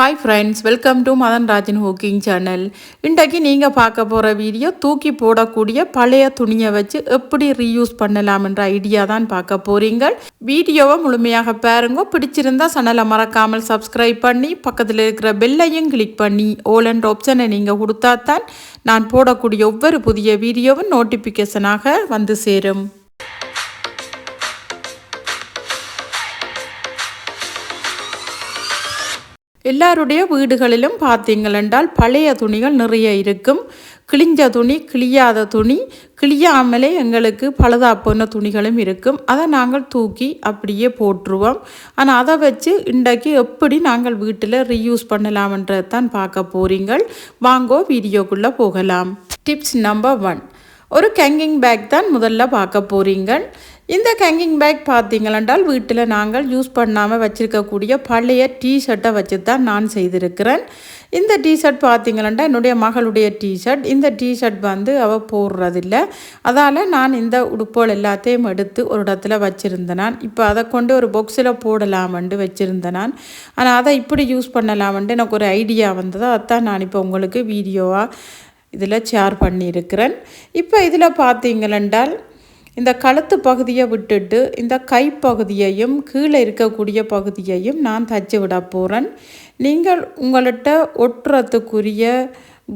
Hi friends, welcome to Madan Rajan hooking channel. இன்றைக்கு நீங்கள் பார்க்க போகிற வீடியோ தூக்கி போடக்கூடிய பழைய துணியை வச்சு எப்படி ரீயூஸ் பண்ணலாம் என்ற ஐடியா தான் பார்க்க போகிறீங்க. வீடியோவை முழுமையாக பாருங்க. பிடிச்சிருந்தா சேனலை மறக்காமல் சப்ஸ்கிரைப் பண்ணி பக்கத்தில் இருக்கிற பெல்லையும் கிளிக் பண்ணி ஆல் என்ற ஆப்ஷனை நீங்கள் கொடுத்தா தான் நான் போடக்கூடிய ஒவ்வொரு புதிய வீடியோவும் நோட்டிஃபிகேஷனாக வந்து சேரும். எல்லாருடைய வீடுகளிலும் பார்த்தீங்களென்றால் பழைய துணிகள் நிறைய இருக்கும். கிழிஞ்ச துணி, கிழியாத துணி, கிழியாமலே எங்களுக்கு பழுதா போன துணிகளும் இருக்கும். அதை நாங்கள் தூக்கி அப்படியே போட்டுருவோம். ஆனால் அதை வச்சு இன்றைக்கு எப்படி நாங்கள் வீட்டில் ரீயூஸ் பண்ணலாம்ன்றது தான் பார்க்க போகிறீங்கள். வாங்கோ வீடியோக்குள்ளே போகலாம். டிப்ஸ் நம்பர் 1, ஒரு கேங்கிங் பேக் தான் முதல்ல பார்க்க போகிறீங்க. இந்த கேங்கிங் பேக் பார்த்தீங்களென்றால் வீட்டில் நாங்கள் யூஸ் பண்ணாமல் வச்சுருக்கக்கூடிய பழைய டிஷர்ட்டை வச்சு தான் நான் செய்திருக்கிறேன். இந்த டிஷர்ட் பார்த்தீங்களென்றால் என்னுடைய மகளுடைய டிஷர்ட். இந்த டிஷர்ட் அவள் போடுறதில்ல. அதால் நான் இந்த உடுப்புகள் எல்லாத்தையும் எடுத்து ஒரு இடத்துல வச்சுருந்தேன். இப்போ அதை கொண்டு ஒரு பாக்ஸில் போடலாமண்டு வச்சுருந்தேன். ஆனால் அதை இப்படி யூஸ் பண்ணலாமண்டு எனக்கு ஒரு ஐடியா வந்ததோ அதான் நான் இப்போ உங்களுக்கு வீடியோவாக இதில் ஷேர் பண்ணியிருக்கிறேன். இப்போ இதில் பார்த்தீங்களென்றால் இந்த கழுத்து பகுதியை விட்டுட்டு இந்த கைப்பகுதியையும் கீழே இருக்கக்கூடிய பகுதியையும் நான் தச்சு விட போகிறேன். நீங்கள் உங்கள்கிட்ட ஒட்டுறதுக்குரிய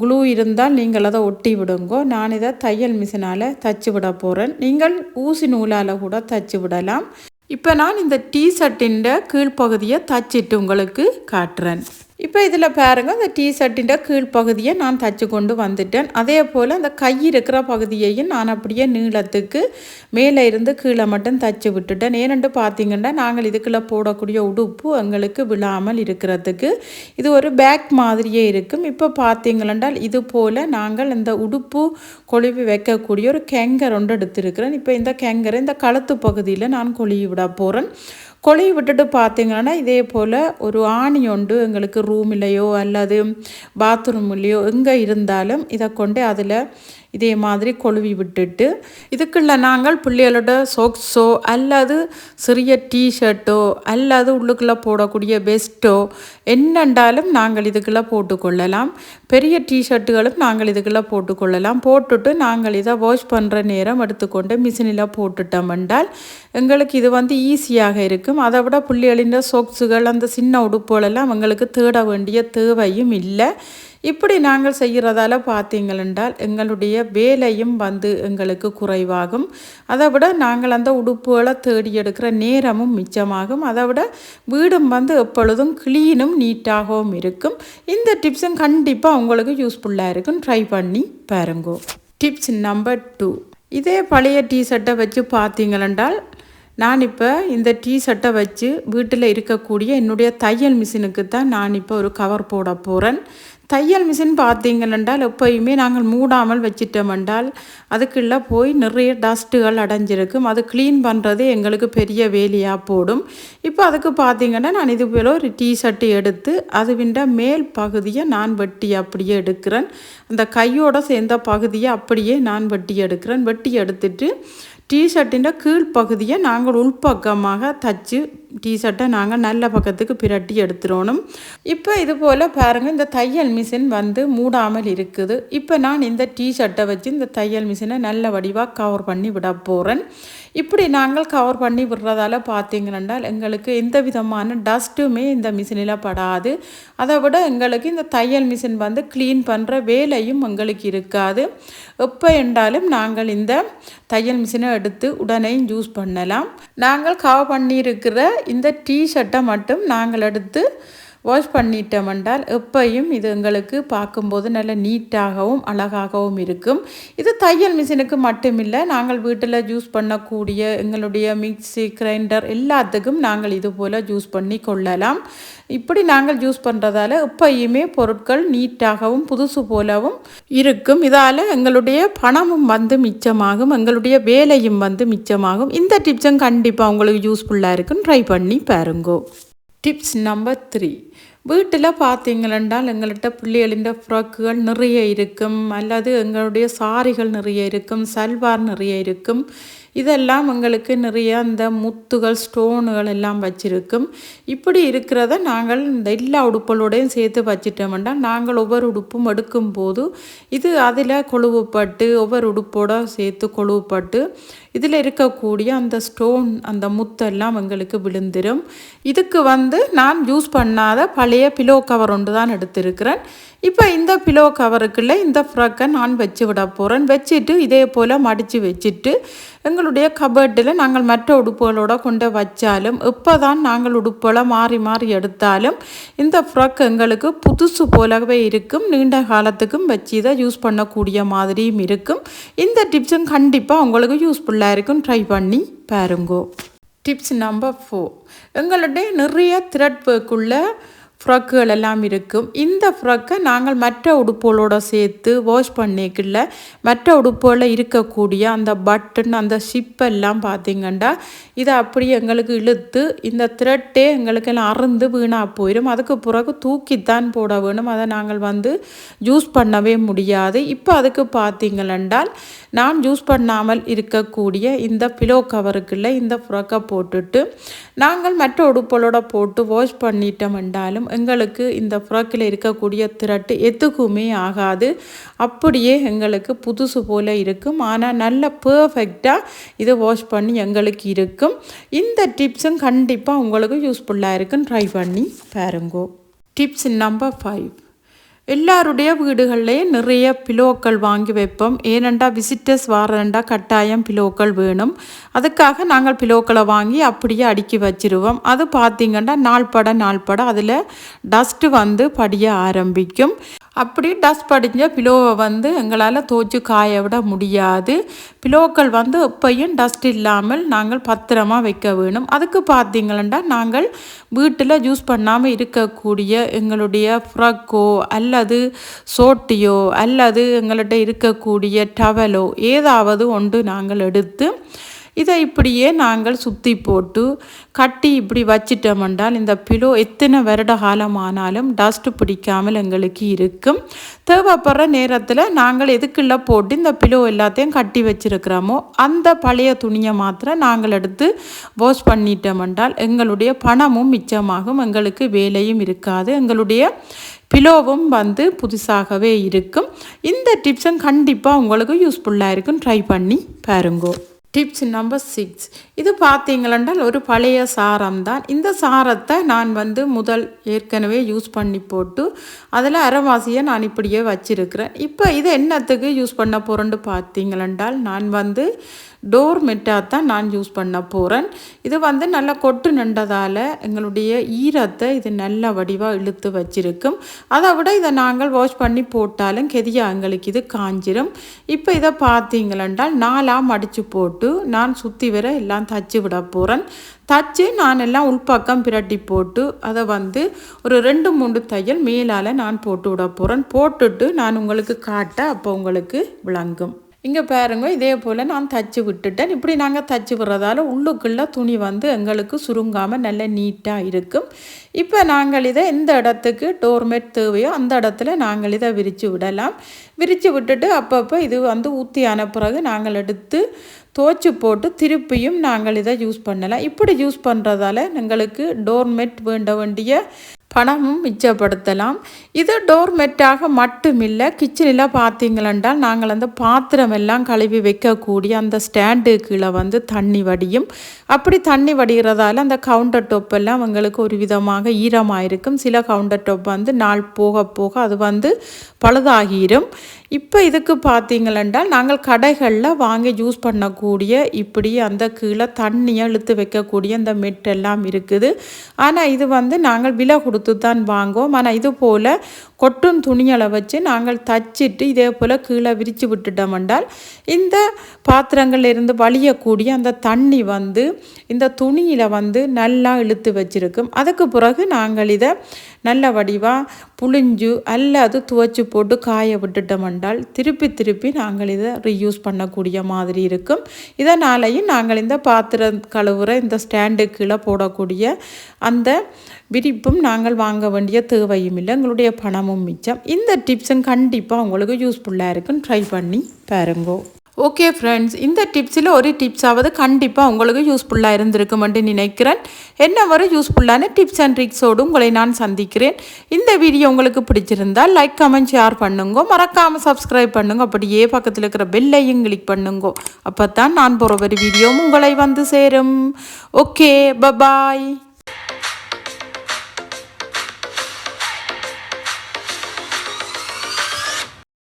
குளூ இருந்தால் நீங்கள் அதை ஒட்டி விடுங்கோ. நான் இதை தையல் மிஷினால் தச்சு விட போகிறேன். நீங்கள் ஊசி நூலால் கூட தச்சு விடலாம். இப்போ நான் இந்த டிஷர்ட்டின் கீழ்ப்பகுதியை தச்சிட்டு உங்களுக்கு காட்டுறேன். இப்போ இதில் பாருங்கள், இந்த டிஷர்ட்டின் கீழ்ப்பகுதியை நான் தச்சு கொண்டு வந்துட்டேன். அதே போல் அந்த கை இருக்கிற பகுதியையும் நான் அப்படியே நீளத்துக்கு மேலே இருந்து கீழே மட்டும் தச்சு விட்டுட்டேன். ஏனென்று பார்த்தீங்கன்னா நாங்கள் இதுக்குள்ளே போடக்கூடிய உடுப்பு எங்களுக்கு விழாமல் இருக்கிறதுக்கு இது ஒரு பேக் மாதிரியே இருக்கும். இப்போ பார்த்தீங்களென்றால் இது போல் நாங்கள் இந்த உடுப்பு கொழுவி வைக்கக்கூடிய ஒரு கேங்கர் ஒன்று எடுத்திருக்கிறேன். இப்போ இந்த கேங்கரை இந்த கழுத்து பகுதியில் நான் கொழுவி விட போகிறேன். கொழுவி விட்டுட்டு பார்த்தீங்கன்னா இதே போல் ஒரு ஆணி ஒன்று எங்களுக்கு ரூமிலையோ அல்லது பாத்ரூம்லேயோ எங்கே இருந்தாலும் இதை கொண்டு அதில் இதே மாதிரி கொழுவி விட்டுட்டு இதுக்குள்ள நாங்கள் பிள்ளைகளோட சாக்ஸோ அல்லது சிறிய டிஷர்ட்டோ அல்லது உள்ளுக்குள்ளே போடக்கூடிய பெஸ்ட்டோ என்னென்றாலும் நாங்கள் இதுக்குள்ளே போட்டுக்கொள்ளலாம். பெரிய டிஷர்ட்டுகளும் நாங்கள் இதுக்குள்ளே போட்டுக்கொள்ளலாம். போட்டுட்டு நாங்கள் இதை வாஷ் பண்ணுற நேரம் எடுத்துக்கொண்டு மிஷினில் போட்டுட்டோம் என்றால் எங்களுக்கு இது ஈஸியாக இருக்கும். அதை விட பிள்ளைகளின் சாக்ஸுகள் அந்த சின்ன உடுப்புகளெல்லாம் எங்களுக்கு தேட வேண்டிய தேவையும் இல்லை. இப்படி நாங்கள் செய்கிறதால பார்த்தீங்களென்றால் எங்களுடைய வேலையும் எங்களுக்கு குறைவாகும். அதை விட நாங்கள் அந்த உடுப்புகளை தேடி எடுக்கிற நேரமும் மிச்சமாகும். அதை விட வீடும் எப்பொழுதும் க்ளீனும் நீட்டாகவும் இருக்கும். இந்த டிப்ஸும் கண்டிப்பாக உங்களுக்கு யூஸ்ஃபுல்லாக இருக்கும். ட்ரை பண்ணி பாருங்கோ. டிப்ஸ் நம்பர் 2, இதே பழைய டிஷர்ட்டை வச்சு பார்த்தீங்களென்றால் நான் இப்போ இந்த டிஷர்ட்டை வச்சு வீட்டில் இருக்கக்கூடிய என்னுடைய தையல் மிஷினுக்கு தான் நான் இப்போ ஒரு கவர் போட போகிறேன். தையல் மிஷின் பார்த்தீங்களென்றால் எப்போயுமே நாங்கள் மூடாமல் வச்சிட்டோமென்றால் அதுக்குள்ளே போய் நிறைய டஸ்ட்டுகள் அடைஞ்சிருக்கும். அது க்ளீன் பண்ணுறது எங்களுக்கு பெரிய வேலையாக போடும். இப்போ அதுக்கு பார்த்தீங்கன்னா நான் இது போல் ஒரு டிஷர்ட்டு எடுத்து அதுவின் மேல் பகுதியை நான் வெட்டி அப்படியே எடுக்கிறேன். அந்த கையோடு சேர்ந்த பகுதியை அப்படியே நான் வெட்டி எடுக்கிறேன். வெட்டி எடுத்துட்டு டிஷர்ட்டின் கீழ்ப்பகுதியை நாங்கள் உள்பக்கமாக தச்சு டிஷர்ட்டை நாங்கள் நல்ல பக்கத்துக்கு பிரட்டி எடுத்துடணும். இப்போ இது போல் பாருங்கள், இந்த தையல் மிஷின் மூடாமல் இருக்குது. இப்போ நான் இந்த டிஷர்ட்டை வச்சு இந்த தையல் மிஷினை நல்ல வடிவாக கவர் பண்ணி விட போகிறேன். இப்படி நாங்கள் கவர் பண்ணி விடுறதால பார்த்தீங்கன்னா எங்களுக்கு எந்த விதமான டஸ்ட்டுமே இந்த மிஷினில் படாது. அதை விட எங்களுக்கு இந்த தையல் மிஷின் க்ளீன் பண்ணுற வேலையும் எங்களுக்கு இருக்காது. எப்போ என்றாலும் நாங்கள் இந்த தையல் மிஷினை எடுத்து உடனே யூஸ் பண்ணலாம். நாங்கள் கவர் பண்ணியிருக்கிற இந்த டிஷர்ட்டை மட்டும் நாங்கள் எடுத்து வாஷ் பண்ணிட்டோமென்றால் எப்பையும் இது எங்களுக்கு பார்க்கும்போது நல்ல நீட்டாகவும் அழகாகவும் இருக்கும். இது தையல் மிஷினுக்கு மட்டுமில்லை, நாங்கள் வீட்டில் யூஸ் பண்ணக்கூடிய எங்களுடைய மிக்சி, கிரைண்டர் எல்லாத்துக்கும் நாங்கள் இது போல் யூஸ் பண்ணி கொள்ளலாம். இப்படி நாங்கள் யூஸ் பண்ணுறதால எப்பயுமே பொருட்கள் நீட்டாகவும் புதுசு போலவும் இருக்கும். இதால் எங்களுடைய பணமும் மிச்சமாகும், எங்களுடைய வேலையும் மிச்சமாகும். இந்த டிப்ஸும் கண்டிப்பாக உங்களுக்கு யூஸ்ஃபுல்லாக இருக்குன்னு ட்ரை பண்ணி பாருங்கோ. டிப்ஸ் நம்பர் 3, வீட்டில் பார்த்தீங்களென்றால் எங்கள்கிட்ட பிள்ளைகளின் ஃப்ராக்குகள் நிறைய இருக்கும், அல்லது எங்களுடைய சாரிகள் நிறைய இருக்கும், சல்வார் நிறைய இருக்கும். இதெல்லாம் எங்களுக்கு நிறைய அந்த முத்துகள் ஸ்டோனுகள் எல்லாம் வச்சுருக்கும். இப்படி இருக்கிறத நாங்கள் இந்த எல்லா உடுப்புகளோடையும் சேர்த்து வச்சிட்டோம்னா நாங்கள் ஒவ்வொரு உடுப்பும் எடுக்கும்போது இது அதில் கொழுவுப்பட்டு ஒவ்வொரு உடுப்போடு சேர்த்து கொழுவுப்பட்டு இதில் இருக்கக்கூடிய அந்த ஸ்டோன் அந்த முத்தெல்லாம் எங்களுக்கு விழுந்துடும். இதுக்கு நான் யூஸ் பண்ணாத பழைய பிலோ கவர் ஒன்று தான் எடுத்திருக்கிறேன். இப்போ இந்த பிலோ கவருக்குள்ளே இந்த ஃப்ராக்கை நான் வச்சு விட போகிறேன். வச்சுட்டு இதே போல் மடித்து வச்சுட்டு எங்களுடைய கபர்ட்டில் நாங்கள் மற்ற உடுப்புகளோட கொண்டு வச்சாலும் இப்போ தான் நாங்கள் உடுப்புகளை மாறி மாறி எடுத்தாலும் இந்த ஃப்ராக் எங்களுக்கு புதுசு போலவே இருக்கும். நீண்ட காலத்துக்கும் வச்சு இதை யூஸ் பண்ணக்கூடிய மாதிரியும் இருக்கும். இந்த டிப்ஸும் கண்டிப்பாக உங்களுக்கு யூஸ்ஃபுல்லாக இருக்கும். ட்ரை பண்ணி பாருங்கோ. டிப்ஸ் நம்பர் 4, எங்களுடைய நிறைய த்ரெட் ஒர்க்குள்ள ஃப்ராக்குகள் எல்லாம் இருக்கும். இந்த ஃப்ராக்கை நாங்கள் மற்ற உடுப்புகளோடு சேர்த்து வாஷ் பண்ணிக்கல மற்ற உடுப்புகளில் இருக்கக்கூடிய அந்த பட்டன் அந்த ஷிப்பெல்லாம் பார்த்திங்கன்னா இதை அப்படி எங்களுக்கு இழுத்து இந்த த்ரெட்டே எங்களுக்கெல்லாம் அறுந்து வீணாக போயிடும். அதுக்கு பிறகு தூக்கித்தான் போட வேணும். அதை நாங்கள் யூஸ் பண்ணவே முடியாது. இப்போ அதுக்கு பார்த்திங்களென்றால் நான் யூஸ் பண்ணாமல் இருக்கக்கூடிய இந்த பிலோ கவருக்குள்ளே இந்த ஃப்ராக்கை போட்டுட்டு நாங்கள் மற்ற உடுப்புகளோட போட்டு வாஷ் பண்ணிட்டோம் என்றாலும் எங்களுக்கு இந்த ஃப்ராக்கில் இருக்கக்கூடிய திரட்டு எதுக்குமே ஆகாது. அப்படியே எங்களுக்கு புதுசு போல் இருக்கும். ஆனால் நல்ல பர்ஃபெக்டாக இதை வாஷ் பண்ணி எங்களுக்கு இருக்கும். இந்த டிப்ஸும் கண்டிப்பாக உங்களுக்கு யூஸ்ஃபுல்லாக இருக்கும். ட்ரை பண்ணி பாருங்கோ. டிப்ஸ் நம்பர் 5, எல்லாருடைய வீடுகள்லேயும் நிறைய பிலோக்கள் வாங்கி வைப்போம். ஏனெண்டா விசிட்டர்ஸ் வாரண்டா கட்டாயம் பிலோக்கள் வேணும். அதுக்காக நாங்கள் பிலோக்களை வாங்கி அப்படியே அடுக்கி வச்சிருவோம். அது பார்த்திங்கன்னா நாள்பட அதில் டஸ்ட்டு படிய ஆரம்பிக்கும். அப்படி டஸ்ட் படிஞ்ச பிலோவை எங்களால் துவைச்சி காய விட முடியாது. பிலோக்கள் எப்பையும் டஸ்ட் இல்லாமல் நாங்கள் பத்திரமா வைக்க வேணும். அதுக்கு பார்த்திங்களா நாங்கள் வீட்டில் யூஸ் பண்ணாமல் இருக்கக்கூடிய எங்களுடைய ஃப்ராக்கோ அல்லது சோட்டியோ அல்லது எங்கள்கிட்ட இருக்கக்கூடிய டவலோ ஏதாவது ஒன்று நாங்கள் எடுத்து இதை இப்படியே நாங்கள் சுற்றி போட்டு கட்டி இப்படி வச்சிட்டோம்னால் இந்த பிலோ எத்தனை வருட காலமானாலும் டஸ்ட் பிடிக்காமல் எங்களுக்கு இருக்கும். தேவைப்படுற நேரத்தில் நாங்கள் எதுக்குள்ள போட்டு இந்த பிலோ எல்லாத்தையும் கட்டி வச்சிருக்கிறோமோ அந்த பழைய துணியை மாத்திரம் நாங்கள் எடுத்து வாஷ் பண்ணிட்டோம்னால் எங்களுடைய பணமும் மிச்சமாகும், எங்களுக்கு வேலையும் இருக்காது, எங்களுடைய பிலோவும் புதுசாகவே இருக்கும். இந்த டிப்ஸும் கண்டிப்பாக உங்களுக்கு யூஸ்ஃபுல்லாக இருக்கும். ட்ரை பண்ணி பாருங்கோ. டிப்ஸ் நம்பர் 6, இது பார்த்தீங்களென்றால் ஒரு பழைய சாரம் தான். இந்த சாரத்தை நான் முதல் ஏற்கனவே யூஸ் பண்ணி போட்டு அதில் அரைவாசியை நான் இப்படியே வச்சிருக்கிறேன். இப்போ இதை என்னத்துக்கு யூஸ் பண்ண போகிறேன்னு பார்த்தீங்களென்றால் நான் டோர் மெட்டாக தான் நான் யூஸ் பண்ண போகிறேன். இது நல்லா கொட்டு நின்றதால் எங்களுடைய ஈரத்தை இது நல்ல வடிவாக இழுத்து வச்சிருக்கும். அதை விட இதை நாங்கள் வாஷ் பண்ணி போட்டாலும் கெதியாக எங்களுக்கு இது காஞ்சிரும். இப்போ இதை பார்த்தீங்களென்றால் 4ஆக மடித்து போட்டு நான் சுற்றி வர எல்லாம் தச்சு விட போகிறேன். தச்சு நான் எல்லாம் உள்பக்கம் பிரட்டி போட்டு அதை ஒரு 2-3 தையல் மேலால் நான் போட்டு விட போகிறேன். போட்டுட்டு நான் உங்களுக்கு காட்ட அப்போ உங்களுக்கு விளங்கும். இங்கே பாருங்க, இதே போல் நான் தச்சு விட்டுட்டேன். இப்படி நாங்கள் தச்சு விடுறதால உள்ளுக்குள்ளே துணி எங்களுக்கு சுருங்காமல் நல்ல நீட்டாக இருக்கும். இப்போ நாங்கள் இதை எந்த இடத்துக்கு டோர்மேட் தேவையோ அந்த இடத்துல நாங்கள் இதை விரித்து விடலாம். விரித்து விட்டுட்டு அப்பப்போ இது ஊற்றியான பிறகு நாங்கள் எடுத்து துவைச்சி போட்டு திருப்பியும் நாங்கள் இதை யூஸ் பண்ணலாம். இப்படி யூஸ் பண்ணுறதால எங்களுக்கு டோர்மேட் வேண்டிய பணமும் மிச்சப்படுத்தலாம். இது டோர்மெட்டாக மட்டுமில்லை, கிச்சனில் பார்த்தீங்களென்றால் நாங்கள் அந்த பாத்திரம் எல்லாம் கழுவி வைக்கக்கூடிய அந்த ஸ்டாண்டு கீழே தண்ணி வடியும். அப்படி தண்ணி வடிகிறதால அந்த கவுண்டர் டாப் எல்லாம் எங்களுக்கு ஒரு விதமாக ஈரமாக இருக்கும். சில கவுண்டர் டாப் நாள் போக போக அது பழுதாகிரும். இப்போ இதுக்கு பார்த்தீங்களென்றால் நாங்கள் கடைகளில் வாங்கி யூஸ் பண்ணக்கூடிய இப்படி அந்த கீழே தண்ணியை இழுத்து வைக்கக்கூடிய அந்த மெட்டெல்லாம் இருக்குது. ஆனால் இது நாங்கள் விலை கொடுத்து தான் வாங்குவோம். ஆனால் இது போல் கொட்டும் துணிகளை வச்சு நாங்கள் தச்சிட்டு இதே போல் கீழே விரித்து விட்டுட்டோம்னால் இந்த பாத்திரங்களில் இருந்து வழியக்கூடிய அந்த தண்ணி இந்த துணியில் நல்லா இழுத்து வச்சிருக்கும். அதுக்கு பிறகு நாங்கள் இதை நல்ல வடிவாக புழிஞ்சு அல்லது துவைச்சி போட்டு காய விட்டுட்டோம்னால் திருப்பி நாங்கள் இதை ரீயூஸ் பண்ணக்கூடிய மாதிரி இருக்கும். இதனாலேயும் நாங்கள் இந்த பாத்திரம் கழுவுற இந்த ஸ்டாண்டு கீழே போடக்கூடிய அந்த விரிப்பும் நாங்கள் நாங்கள் வாங்க வேண்டிய தேவையும் இல்லை, எங்களுடைய பணமும் மிச்சம். இந்த டிப்ஸும் கண்டிப்பாக உங்களுக்கு யூஸ்ஃபுல்லாக இருக்குன்னு ட்ரை பண்ணி பாருங்கோ. ஓகே ஃப்ரெண்ட்ஸ், இந்த டிப்ஸில் ஒரு டிப்ஸாவது கண்டிப்பாக உங்களுக்கு யூஸ்ஃபுல்லாக இருந்திருக்குமென்று நினைக்கிறேன். என்ன வர யூஸ்ஃபுல்லான டிப்ஸ் அண்ட் ட்ரிக்ஸோடு உங்களை நான் சந்திக்கிறேன். இந்த வீடியோ உங்களுக்கு பிடிச்சிருந்தால் லைக், கமெண்ட், ஷேர் பண்ணுங்க. மறக்காமல் சப்ஸ்கிரைப் பண்ணுங்க. அப்படியே பக்கத்தில் இருக்கிற பெல்லையும் கிளிக் பண்ணுங்க. அப்போ தான் நான் போகிற ஒரு வீடியோவும் உங்களை வந்து சேரும். Okay, bye bye.